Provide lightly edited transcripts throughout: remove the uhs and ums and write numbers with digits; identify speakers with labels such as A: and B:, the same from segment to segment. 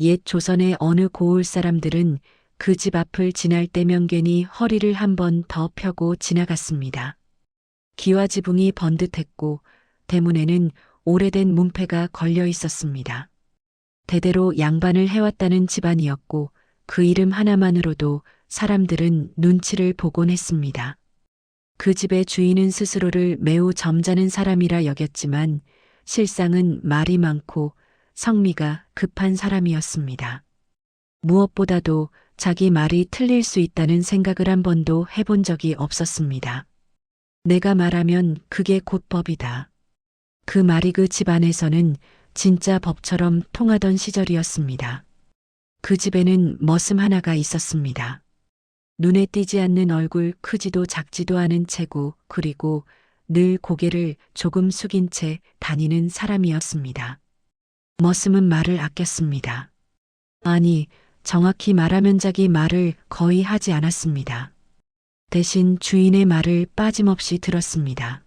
A: 옛 조선의 어느 고을 사람들은 그 집 앞을 지날 때면 괜히 허리를 한 번 더 펴고 지나갔습니다. 기와지붕이 번듯했고 대문에는 오래된 문패가 걸려 있었습니다. 대대로 양반을 해왔다는 집안이었고 그 이름 하나만으로도 사람들은 눈치를 보곤 했습니다. 그 집의 주인은 스스로를 매우 점잖은 사람이라 여겼지만 실상은 말이 많고 성미가 급한 사람이었습니다. 무엇보다도 자기 말이 틀릴 수 있다는 생각을 한 번도 해본 적이 없었습니다. 내가 말하면 그게 곧 법이다. 그 말이 그 집안에서는 진짜 법처럼 통하던 시절이었습니다. 그 집에는 머슴 하나가 있었습니다. 눈에 띄지 않는 얼굴, 크지도 작지도 않은 체구, 그리고 늘 고개를 조금 숙인 채 다니는 사람이었습니다. 머슴은 말을 아꼈습니다. 아니, 정확히 말하면 자기 말을 거의 하지 않았습니다. 대신 주인의 말을 빠짐없이 들었습니다.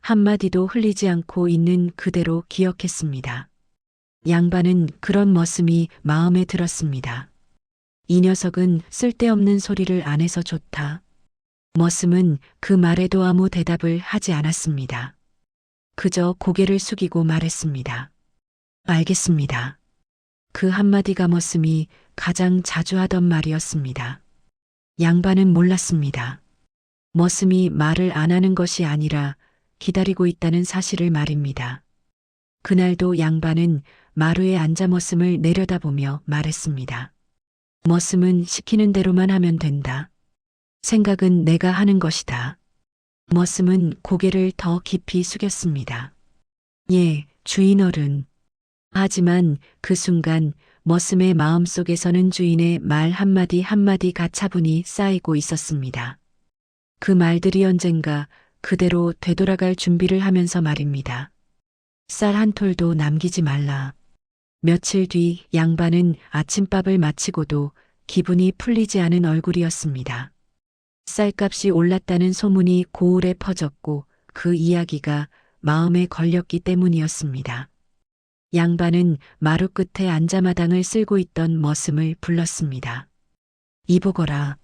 A: 한마디도 흘리지 않고 있는 그대로 기억했습니다. 양반은 그런 머슴이 마음에 들었습니다. 이 녀석은 쓸데없는 소리를 안 해서 좋다. 머슴은 그 말에도 아무 대답을 하지 않았습니다. 그저 고개를 숙이고 말했습니다. 알겠습니다. 그 한마디가 머슴이 가장 자주 하던 말이었습니다. 양반은 몰랐습니다. 머슴이 말을 안 하는 것이 아니라 기다리고 있다는 사실을 말입니다. 그날도 양반은 마루에 앉아 머슴을 내려다보며 말했습니다. 머슴은 시키는 대로만 하면 된다. 생각은 내가 하는 것이다. 머슴은 고개를 더 깊이 숙였습니다. 예, 주인 어른. 하지만 그 순간 머슴의 마음속에서는 주인의 말 한마디 한마디가 차분히 쌓이고 있었습니다. 그 말들이 언젠가 그대로 되돌아갈 준비를 하면서 말입니다. 쌀 한 톨도 남기지 말라. 며칠 뒤 양반은 아침밥을 마치고도 기분이 풀리지 않은 얼굴이었습니다. 쌀값이 올랐다는 소문이 고을에 퍼졌고 그 이야기가 마음에 걸렸기 때문이었습니다. 양반은 마루 끝에 앉아마당을 쓸고 있던 머슴을 불렀습니다. 이보거라.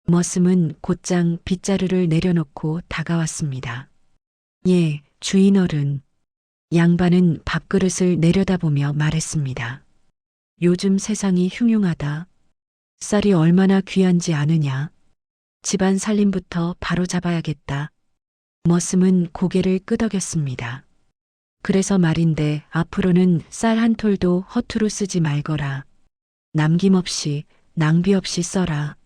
A: 머슴은 곧장 빗자루를 내려놓고 다가왔습니다. 예, 주인 어른. 양반은 밥그릇을 내려다보며 말했습니다. 요즘 세상이 흉흉하다. 쌀이 얼마나 귀한지 아느냐. 집안 살림부터 바로 잡아야겠다. 머슴은 고개를 끄덕였습니다. 그래서 말인데 앞으로는 쌀 한 톨도 허투루 쓰지 말거라. 남김없이 낭비 없이 써라.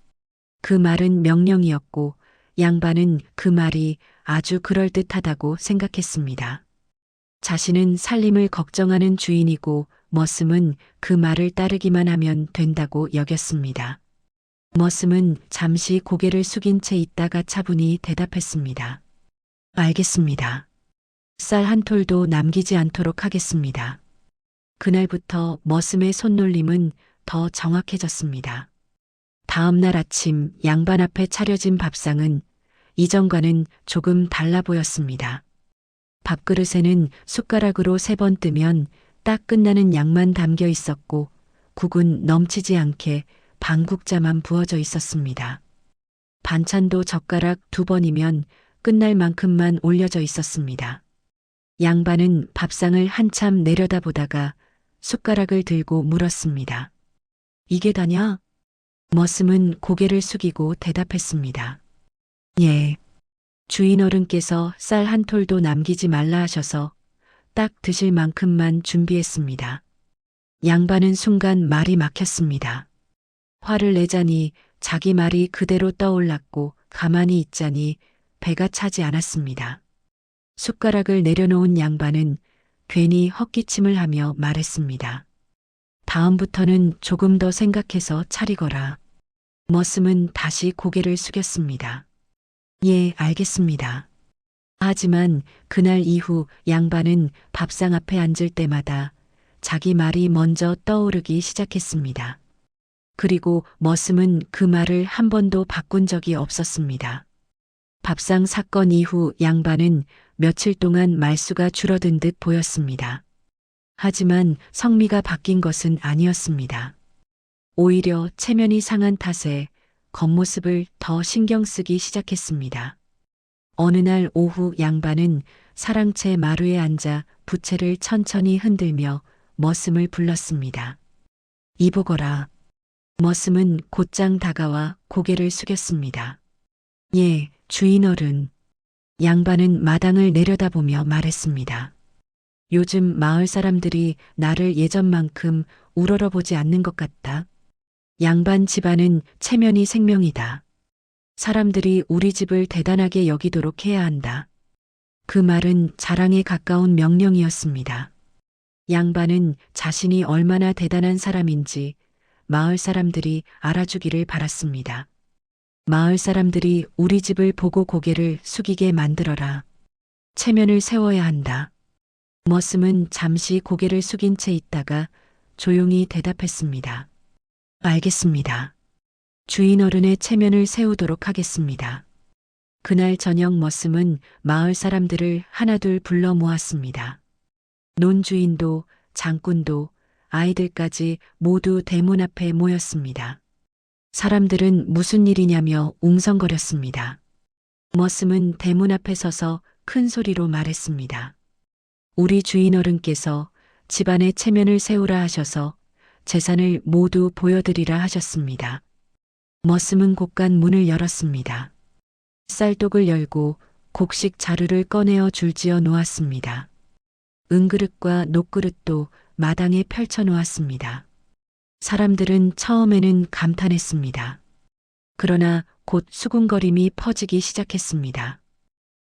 A: 그 말은 명령이었고 양반은 그 말이 아주 그럴듯하다고 생각했습니다. 자신은 살림을 걱정하는 주인이고 머슴은 그 말을 따르기만 하면 된다고 여겼습니다. 머슴은 잠시 고개를 숙인 채 있다가 차분히 대답했습니다. 알겠습니다. 쌀 한 톨도 남기지 않도록 하겠습니다. 그날부터 머슴의 손놀림은 더 정확해졌습니다. 다음 날 아침 양반 앞에 차려진 밥상은 이전과는 조금 달라 보였습니다. 밥그릇에는 숟가락으로 3번 뜨면 딱 끝나는 양만 담겨 있었고 국은 넘치지 않게 반국자만 부어져 있었습니다. 반찬도 젓가락 2번이면 끝날 만큼만 올려져 있었습니다. 양반은 밥상을 한참 내려다보다가 숟가락을 들고 물었습니다. 이게 다냐? 머슴은 고개를 숙이고 대답했습니다. 예. 주인 어른께서 쌀 한 톨도 남기지 말라 하셔서 딱 드실 만큼만 준비했습니다. 양반은 순간 말이 막혔습니다. 화를 내자니 자기 말이 그대로 떠올랐고 가만히 있자니 배가 차지 않았습니다. 숟가락을 내려놓은 양반은 괜히 헛기침을 하며 말했습니다. 다음부터는 조금 더 생각해서 차리거라. 머슴은 다시 고개를 숙였습니다. 예, 알겠습니다. 하지만 그날 이후 양반은 밥상 앞에 앉을 때마다 자기 말이 먼저 떠오르기 시작했습니다. 그리고 머슴은 그 말을 한 번도 바꾼 적이 없었습니다. 밥상 사건 이후 양반은 며칠 동안 말수가 줄어든 듯 보였습니다. 하지만 성미가 바뀐 것은 아니었습니다. 오히려 체면이 상한 탓에 겉모습을 더 신경 쓰기 시작했습니다. 어느 날 오후 양반은 사랑채 마루에 앉아 부채를 천천히 흔들며 머슴을 불렀습니다. 이보거라. 머슴은 곧장 다가와 고개를 숙였습니다. 예, 주인어른. 양반은 마당을 내려다보며 말했습니다. 요즘 마을 사람들이 나를 예전만큼 우러러보지 않는 것 같다. 양반 집안은 체면이 생명이다. 사람들이 우리 집을 대단하게 여기도록 해야 한다. 그 말은 자랑에 가까운 명령이었습니다. 양반은 자신이 얼마나 대단한 사람인지 마을 사람들이 알아주기를 바랐습니다. 마을 사람들이 우리 집을 보고 고개를 숙이게 만들어라. 체면을 세워야 한다. 머슴은 잠시 고개를 숙인 채 있다가 조용히 대답했습니다. 알겠습니다. 주인 어른의 체면을 세우도록 하겠습니다. 그날 저녁 머슴은 마을 사람들을 하나둘 불러 모았습니다. 논주인도 장꾼도 아이들까지 모두 대문 앞에 모였습니다. 사람들은 무슨 일이냐며 웅성거렸습니다. 머슴은 대문 앞에 서서 큰 소리로 말했습니다. 우리 주인 어른께서 집안의 체면을 세우라 하셔서 재산을 모두 보여드리라 하셨습니다. 머슴은 곧간 문을 열었습니다. 쌀독을 열고 곡식 자루를 꺼내어 줄지어 놓았습니다. 은그릇과 녹그릇도 마당에 펼쳐 놓았습니다. 사람들은 처음에는 감탄했습니다. 그러나 곧 수군거림이 퍼지기 시작했습니다.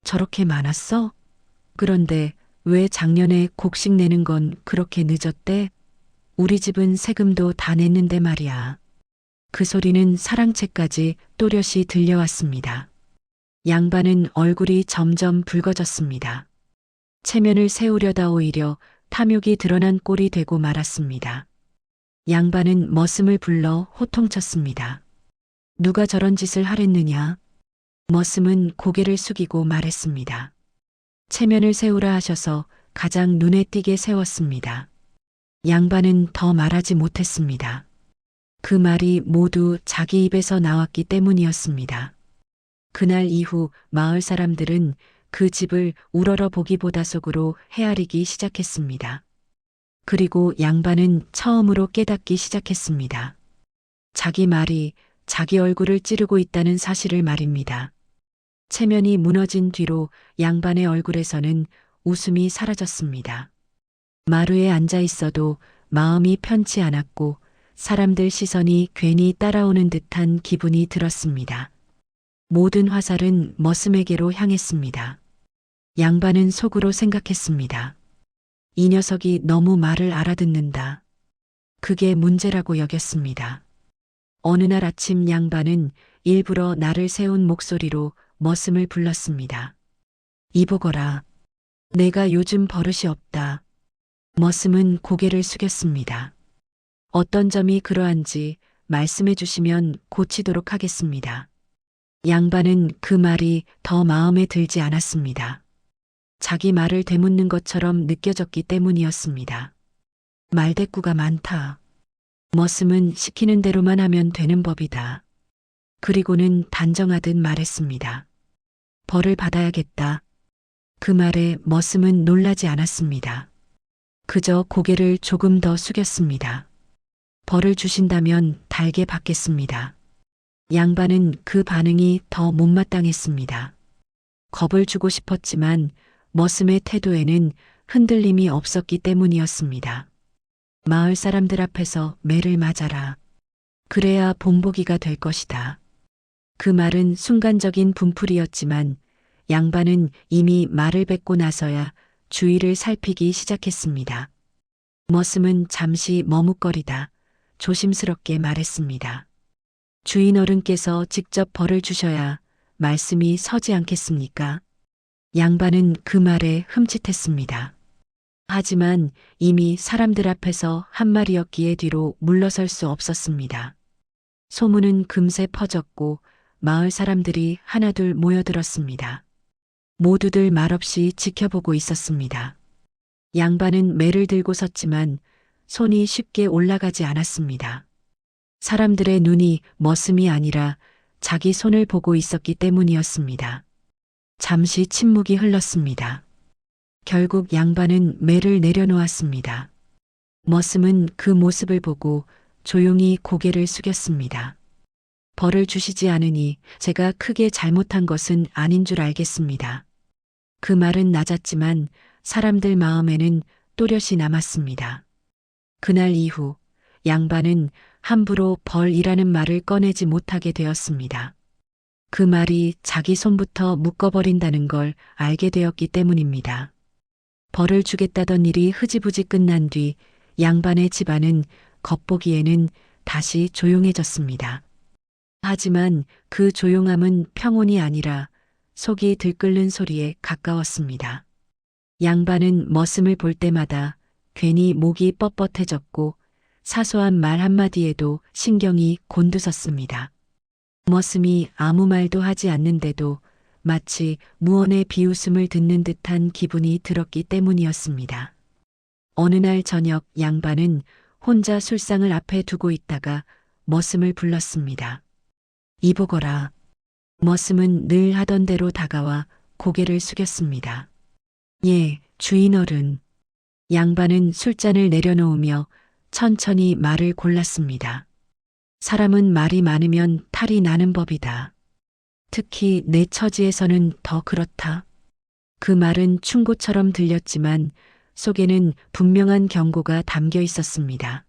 A: 저렇게 많았어? 그런데 왜 작년에 곡식 내는 건 그렇게 늦었대? 우리 집은 세금도 다 냈는데 말이야. 그 소리는 사랑채까지 또렷이 들려왔습니다. 양반은 얼굴이 점점 붉어졌습니다. 체면을 세우려다 오히려 탐욕이 드러난 꼴이 되고 말았습니다. 양반은 머슴을 불러 호통쳤습니다. 누가 저런 짓을 하랬느냐? 머슴은 고개를 숙이고 말했습니다. 체면을 세우라 하셔서 가장 눈에 띄게 세웠습니다. 양반은 더 말하지 못했습니다. 그 말이 모두 자기 입에서 나왔기 때문이었습니다. 그날 이후 마을 사람들은 그 집을 우러러 보기보다 속으로 헤아리기 시작했습니다. 그리고 양반은 처음으로 깨닫기 시작했습니다. 자기 말이 자기 얼굴을 찌르고 있다는 사실을 말입니다. 체면이 무너진 뒤로 양반의 얼굴에서는 웃음이 사라졌습니다. 마루에 앉아 있어도 마음이 편치 않았고 사람들 시선이 괜히 따라오는 듯한 기분이 들었습니다. 모든 화살은 머슴에게로 향했습니다. 양반은 속으로 생각했습니다. 이 녀석이 너무 말을 알아듣는다. 그게 문제라고 여겼습니다. 어느 날 아침 양반은 일부러 나를 세운 목소리로 머슴을 불렀습니다. 이보거라. 내가 요즘 버릇이 없다. 머슴은 고개를 숙였습니다. 어떤 점이 그러한지 말씀해 주시면 고치도록 하겠습니다. 양반은 그 말이 더 마음에 들지 않았습니다. 자기 말을 되묻는 것처럼 느껴졌기 때문이었습니다. 말대꾸가 많다. 머슴은 시키는 대로만 하면 되는 법이다. 그리고는 단정하듯 말했습니다. 벌을 받아야겠다. 그 말에 머슴은 놀라지 않았습니다. 그저 고개를 조금 더 숙였습니다. 벌을 주신다면 달게 받겠습니다. 양반은 그 반응이 더 못마땅했습니다. 겁을 주고 싶었지만 머슴의 태도에는 흔들림이 없었기 때문이었습니다. 마을 사람들 앞에서 매를 맞아라. 그래야 본보기가 될 것이다. 그 말은 순간적인 분풀이였지만 양반은 이미 말을 뱉고 나서야 주위를 살피기 시작했습니다. 머슴은 잠시 머뭇거리다 조심스럽게 말했습니다. 주인 어른께서 직접 벌을 주셔야 말씀이 서지 않겠습니까? 양반은 그 말에 흠칫했습니다. 하지만 이미 사람들 앞에서 한 말이었기에 뒤로 물러설 수 없었습니다. 소문은 금세 퍼졌고 마을 사람들이 하나둘 모여들었습니다. 모두들 말없이 지켜보고 있었습니다. 양반은 매를 들고 섰지만 손이 쉽게 올라가지 않았습니다. 사람들의 눈이 머슴이 아니라 자기 손을 보고 있었기 때문이었습니다. 잠시 침묵이 흘렀습니다. 결국 양반은 매를 내려놓았습니다. 머슴은 그 모습을 보고 조용히 고개를 숙였습니다. 벌을 주시지 않으니 제가 크게 잘못한 것은 아닌 줄 알겠습니다. 그 말은 낮았지만 사람들 마음에는 또렷이 남았습니다. 그날 이후 양반은 함부로 벌이라는 말을 꺼내지 못하게 되었습니다. 그 말이 자기 손부터 묶어버린다는 걸 알게 되었기 때문입니다. 벌을 주겠다던 일이 흐지부지 끝난 뒤 양반의 집안은 겉보기에는 다시 조용해졌습니다. 하지만 그 조용함은 평온이 아니라 속이 들끓는 소리에 가까웠습니다. 양반은 머슴을 볼 때마다 괜히 목이 뻣뻣해졌고 사소한 말 한마디에도 신경이 곤두섰습니다. 머슴이 아무 말도 하지 않는데도 마치 무언의 비웃음을 듣는 듯한 기분이 들었기 때문이었습니다. 어느 날 저녁 양반은 혼자 술상을 앞에 두고 있다가 머슴을 불렀습니다. 이보거라. 머슴은 늘 하던 대로 다가와 고개를 숙였습니다. 예, 주인어른. 양반은 술잔을 내려놓으며 천천히 말을 골랐습니다. 사람은 말이 많으면 탈이 나는 법이다. 특히 내 처지에서는 더 그렇다. 그 말은 충고처럼 들렸지만 속에는 분명한 경고가 담겨 있었습니다.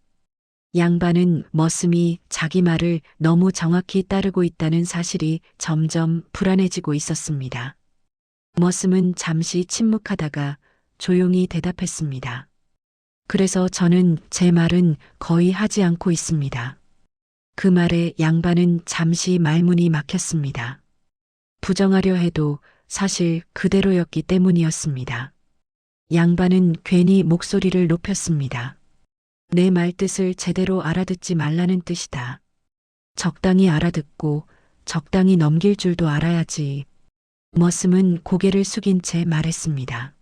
A: 양반은 머슴이 자기 말을 너무 정확히 따르고 있다는 사실이 점점 불안해지고 있었습니다. 머슴은 잠시 침묵하다가 조용히 대답했습니다. 그래서 저는 제 말은 거의 하지 않고 있습니다. 그 말에 양반은 잠시 말문이 막혔습니다. 부정하려 해도 사실 그대로였기 때문이었습니다. 양반은 괜히 목소리를 높였습니다. 내 말뜻을 제대로 알아듣지 말라는 뜻이다. 적당히 알아듣고 적당히 넘길 줄도 알아야지. 머슴은 고개를 숙인 채 말했습니다.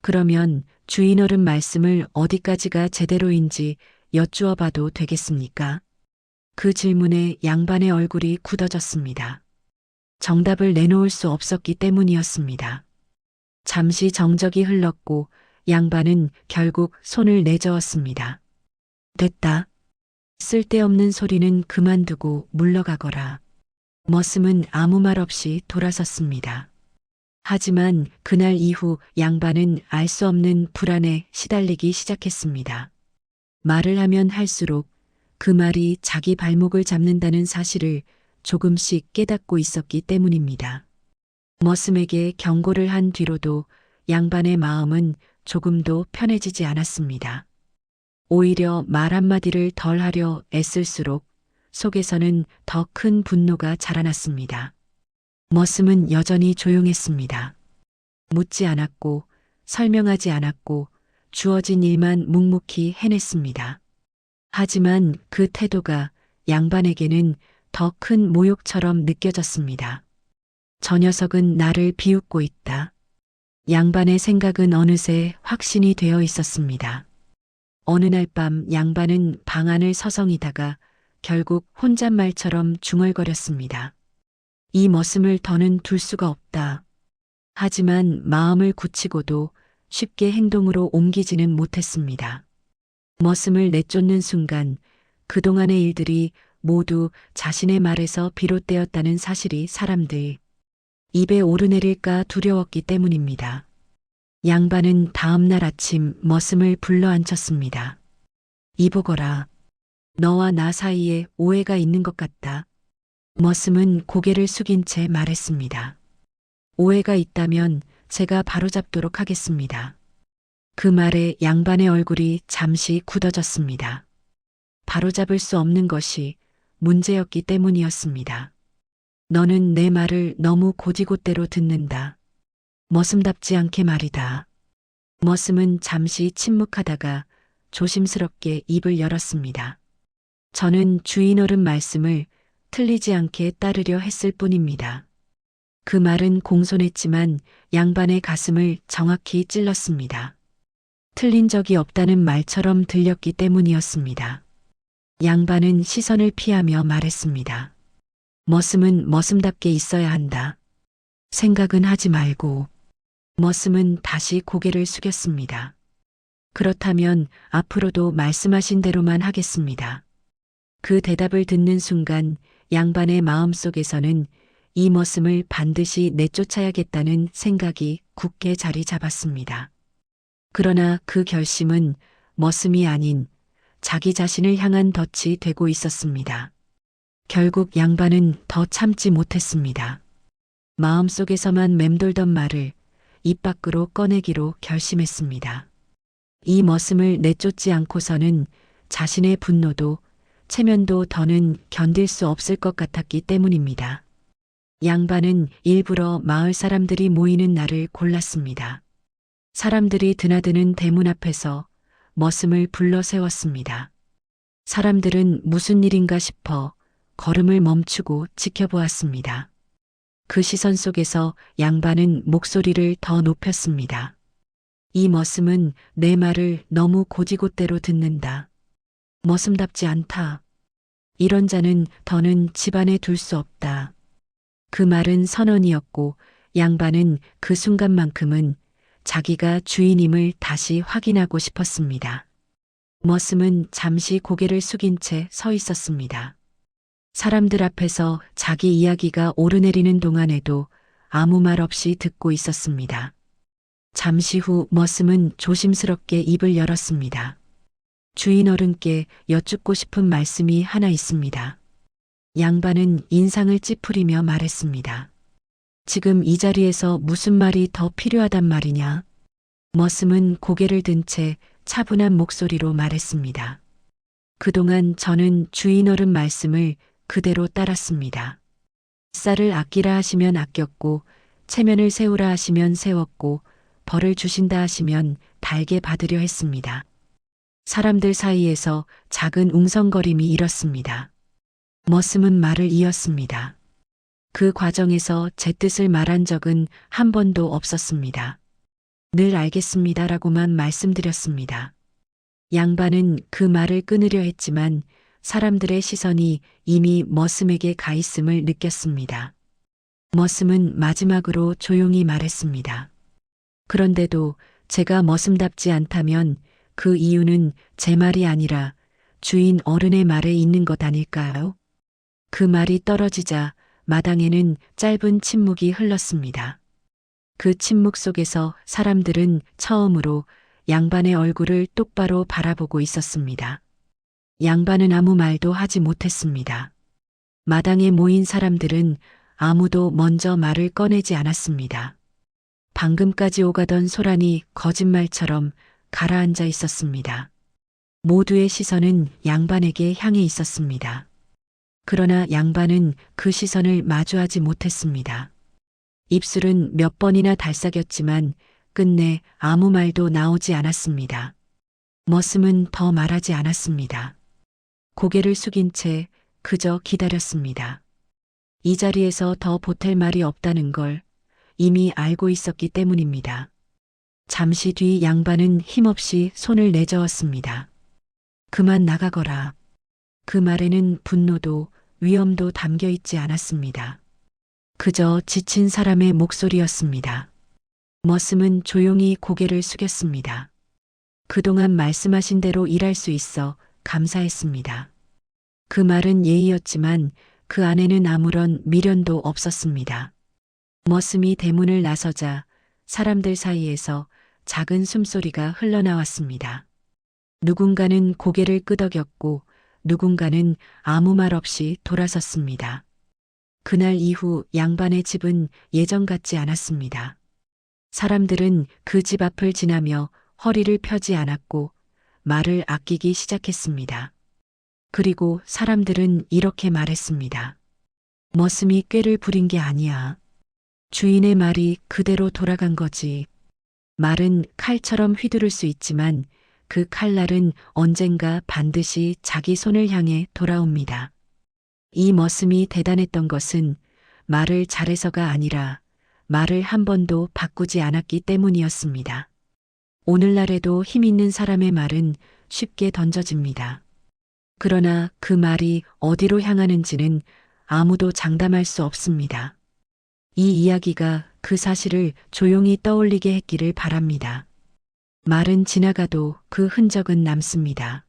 A: 그러면 주인어른 말씀을 어디까지가 제대로인지 여쭈어 봐도 되겠습니까? 그 질문에 양반의 얼굴이 굳어졌습니다. 정답을 내놓을 수 없었기 때문이었습니다. 잠시 정적이 흘렀고 양반은 결국 손을 내저었습니다. 됐다. 쓸데없는 소리는 그만두고 물러가거라. 머슴은 아무 말 없이 돌아섰습니다. 하지만 그날 이후 양반은 알 수 없는 불안에 시달리기 시작했습니다. 말을 하면 할수록 그 말이 자기 발목을 잡는다는 사실을 조금씩 깨닫고 있었기 때문입니다. 머슴에게 경고를 한 뒤로도 양반의 마음은 조금도 편해지지 않았습니다. 오히려 말 한마디를 덜 하려 애쓸수록 속에서는 더 큰 분노가 자라났습니다. 머슴은 여전히 조용했습니다. 묻지 않았고 설명하지 않았고 주어진 일만 묵묵히 해냈습니다. 하지만 그 태도가 양반에게는 더 큰 모욕처럼 느껴졌습니다. 저 녀석은 나를 비웃고 있다. 양반의 생각은 어느새 확신이 되어 있었습니다. 어느 날 밤 양반은 방 안을 서성이다가 결국 혼잣말처럼 중얼거렸습니다. 이 머슴을 더는 둘 수가 없다. 하지만 마음을 굳히고도 쉽게 행동으로 옮기지는 못했습니다. 머슴을 내쫓는 순간 그동안의 일들이 모두 자신의 말에서 비롯되었다는 사실이 사람들 입에 오르내릴까 두려웠기 때문입니다. 양반은 다음 날 아침 머슴을 불러 앉혔습니다. 이보거라. 너와 나 사이에 오해가 있는 것 같다. 머슴은 고개를 숙인 채 말했습니다. 오해가 있다면 제가 바로잡도록 하겠습니다. 그 말에 양반의 얼굴이 잠시 굳어졌습니다. 바로잡을 수 없는 것이 문제였기 때문이었습니다. 너는 내 말을 너무 곧이곧대로 듣는다. 머슴답지 않게 말이다. 머슴은 잠시 침묵하다가 조심스럽게 입을 열었습니다. 저는 주인어른 말씀을 틀리지 않게 따르려 했을 뿐입니다. 그 말은 공손했지만 양반의 가슴을 정확히 찔렀습니다. 틀린 적이 없다는 말처럼 들렸기 때문이었습니다. 양반은 시선을 피하며 말했습니다. 머슴은 머슴답게 있어야 한다. 생각은 하지 말고. 머슴은 다시 고개를 숙였습니다. 그렇다면 앞으로도 말씀하신 대로만 하겠습니다. 그 대답을 듣는 순간 양반의 마음속에서는 이 머슴을 반드시 내쫓아야겠다는 생각이 굳게 자리 잡았습니다. 그러나 그 결심은 머슴이 아닌 자기 자신을 향한 덫이 되고 있었습니다. 결국 양반은 더 참지 못했습니다. 마음속에서만 맴돌던 말을 입 밖으로 꺼내기로 결심했습니다. 이 머슴을 내쫓지 않고서는 자신의 분노도 체면도 더는 견딜 수 없을 것 같았기 때문입니다. 양반은 일부러 마을 사람들이 모이는 날을 골랐습니다. 사람들이 드나드는 대문 앞에서 머슴을 불러 세웠습니다. 사람들은 무슨 일인가 싶어 걸음을 멈추고 지켜보았습니다. 그 시선 속에서 양반은 목소리를 더 높였습니다. 이 머슴은 내 말을 너무 곧이곧대로 듣는다. 머슴답지 않다. 이런 자는 더는 집안에 둘 수 없다. 그 말은 선언이었고 양반은 그 순간만큼은 자기가 주인임을 다시 확인하고 싶었습니다. 머슴은 잠시 고개를 숙인 채 서 있었습니다. 사람들 앞에서 자기 이야기가 오르내리는 동안에도 아무 말 없이 듣고 있었습니다. 잠시 후 머슴은 조심스럽게 입을 열었습니다. 주인 어른께 여쭙고 싶은 말씀이 하나 있습니다. 양반은 인상을 찌푸리며 말했습니다. 지금 이 자리에서 무슨 말이 더 필요하단 말이냐? 머슴은 고개를 든 채 차분한 목소리로 말했습니다. 그동안 저는 주인 어른 말씀을 그대로 따랐습니다. 쌀을 아끼라 하시면 아꼈고 체면을 세우라 하시면 세웠고 벌을 주신다 하시면 달게 받으려 했습니다. 사람들 사이에서 작은 웅성거림이 일었습니다. 머슴은 말을 이었습니다. 그 과정에서 제 뜻을 말한 적은 한 번도 없었습니다. 늘 알겠습니다라고만 말씀드렸습니다. 양반은 그 말을 끊으려 했지만 사람들의 시선이 이미 머슴에게 가 있음을 느꼈습니다. 머슴은 마지막으로 조용히 말했습니다. 그런데도 제가 머슴답지 않다면 그 이유는 제 말이 아니라 주인 어른의 말에 있는 것 아닐까요? 그 말이 떨어지자 마당에는 짧은 침묵이 흘렀습니다. 그 침묵 속에서 사람들은 처음으로 양반의 얼굴을 똑바로 바라보고 있었습니다. 양반은 아무 말도 하지 못했습니다. 마당에 모인 사람들은 아무도 먼저 말을 꺼내지 않았습니다. 방금까지 오가던 소란이 거짓말처럼 가라앉아 있었습니다. 모두의 시선은 양반에게 향해 있었습니다. 그러나 양반은 그 시선을 마주하지 못했습니다. 입술은 몇 번이나 달싹였지만 끝내 아무 말도 나오지 않았습니다. 머슴은 더 말하지 않았습니다. 고개를 숙인 채 그저 기다렸습니다. 이 자리에서 더 보탤 말이 없다는 걸 이미 알고 있었기 때문입니다. 잠시 뒤 양반은 힘없이 손을 내저었습니다. 그만 나가거라. 그 말에는 분노도 위험도 담겨 있지 않았습니다. 그저 지친 사람의 목소리였습니다. 머슴은 조용히 고개를 숙였습니다. 그동안 말씀하신 대로 일할 수 있어 감사했습니다. 그 말은 예의였지만 그 안에는 아무런 미련도 없었습니다. 머슴이 대문을 나서자 사람들 사이에서 작은 숨소리가 흘러나왔습니다. 누군가는 고개를 끄덕였고 누군가는 아무 말 없이 돌아섰습니다. 그날 이후 양반의 집은 예전 같지 않았습니다. 사람들은 그 집 앞을 지나며 허리를 펴지 않았고 말을 아끼기 시작했습니다. 그리고 사람들은 이렇게 말했습니다. 머슴이 꾀를 부린 게 아니야. 주인의 말이 그대로 돌아간 거지. 말은 칼처럼 휘두를 수 있지만 그 칼날은 언젠가 반드시 자기 손을 향해 돌아옵니다. 이 머슴이 대단했던 것은 말을 잘해서가 아니라 말을 한 번도 바꾸지 않았기 때문이었습니다. 오늘날에도 힘 있는 사람의 말은 쉽게 던져집니다. 그러나 그 말이 어디로 향하는지는 아무도 장담할 수 없습니다. 이 이야기가 그 사실을 조용히 떠올리게 했기를 바랍니다. 말은 지나가도 그 흔적은 남습니다.